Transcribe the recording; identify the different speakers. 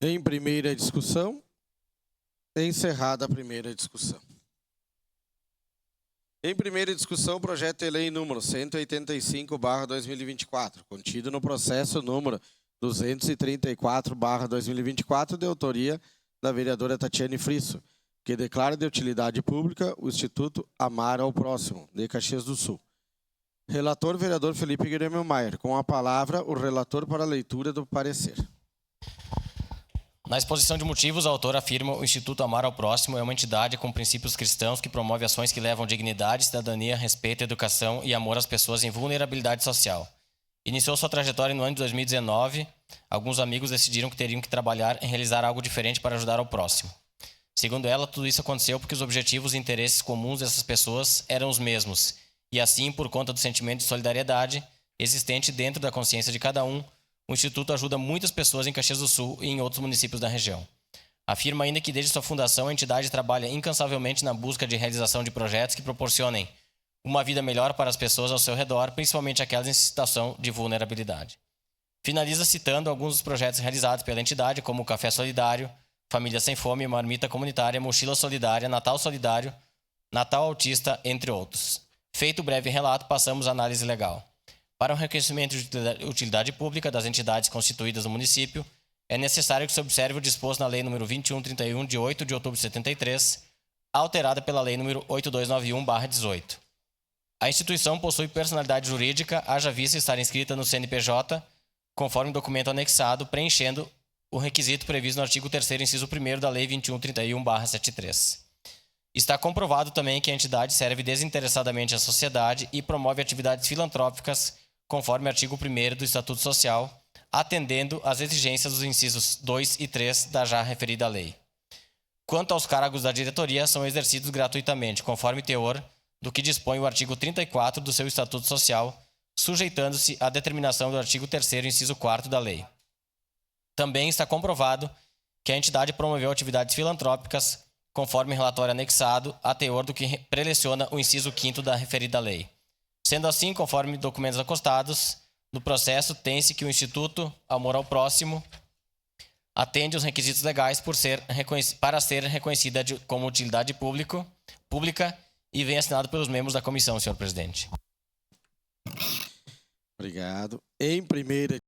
Speaker 1: Em primeira discussão, encerrada a primeira discussão. Em primeira discussão, projeto de lei número 185/2024, contido no processo número 234/2024, de autoria da vereadora Tatiane Frisso, que declara de utilidade pública o Instituto Amar ao Próximo, de Caxias do Sul. Relator, vereador Felipe Guilherme Maier. Com a palavra, o relator para a leitura do parecer.
Speaker 2: Na exposição de motivos, o autor afirma que o Instituto Amar ao Próximo é uma entidade com princípios cristãos que promove ações que levam dignidade, cidadania, respeito, educação e amor às pessoas em vulnerabilidade social. Iniciou sua trajetória no ano de 2019. Alguns amigos decidiram que teriam que trabalhar em realizar algo diferente para ajudar ao próximo. Segundo ela, tudo isso aconteceu porque os objetivos e interesses comuns dessas pessoas eram os mesmos. E assim, por conta do sentimento de solidariedade existente dentro da consciência de cada um, o Instituto ajuda muitas pessoas em Caxias do Sul e em outros municípios da região. Afirma ainda que desde sua fundação a entidade trabalha incansavelmente na busca de realização de projetos que proporcionem uma vida melhor para as pessoas ao seu redor, principalmente aquelas em situação de vulnerabilidade. Finaliza citando alguns dos projetos realizados pela entidade, como o Café Solidário, Família Sem Fome, Marmita Comunitária, Mochila Solidária, Natal Solidário, Natal Autista, entre outros. Feito o breve relato, passamos à análise legal. Para o reconhecimento de utilidade pública das entidades constituídas no município, é necessário que se observe o disposto na Lei nº 2131, de 8 de outubro de 73, alterada pela Lei nº 8291/18. A instituição possui personalidade jurídica, haja vista estar inscrita no CNPJ, conforme documento anexado, preenchendo o requisito previsto no artigo 3º, inciso 1º da Lei 2131/73. Está comprovado também que a entidade serve desinteressadamente à sociedade e promove atividades filantrópicas, conforme o artigo 1º do Estatuto Social, atendendo às exigências dos incisos 2 e 3 da já referida lei. Quanto aos cargos da diretoria, são exercidos gratuitamente, conforme teor do que dispõe o artigo 34 do seu Estatuto Social, sujeitando-se à determinação do artigo 3º, inciso 4º da lei. Também está comprovado que a entidade promoveu atividades filantrópicas, conforme relatório anexado, a teor do que preleciona o inciso 5º da referida lei. Sendo assim, conforme documentos acostados, no processo tem-se que o Instituto Amor ao Próximo atende os requisitos legais para ser reconhecida como utilidade pública e vem assinado pelos membros da comissão, senhor presidente.
Speaker 1: Obrigado. Em primeira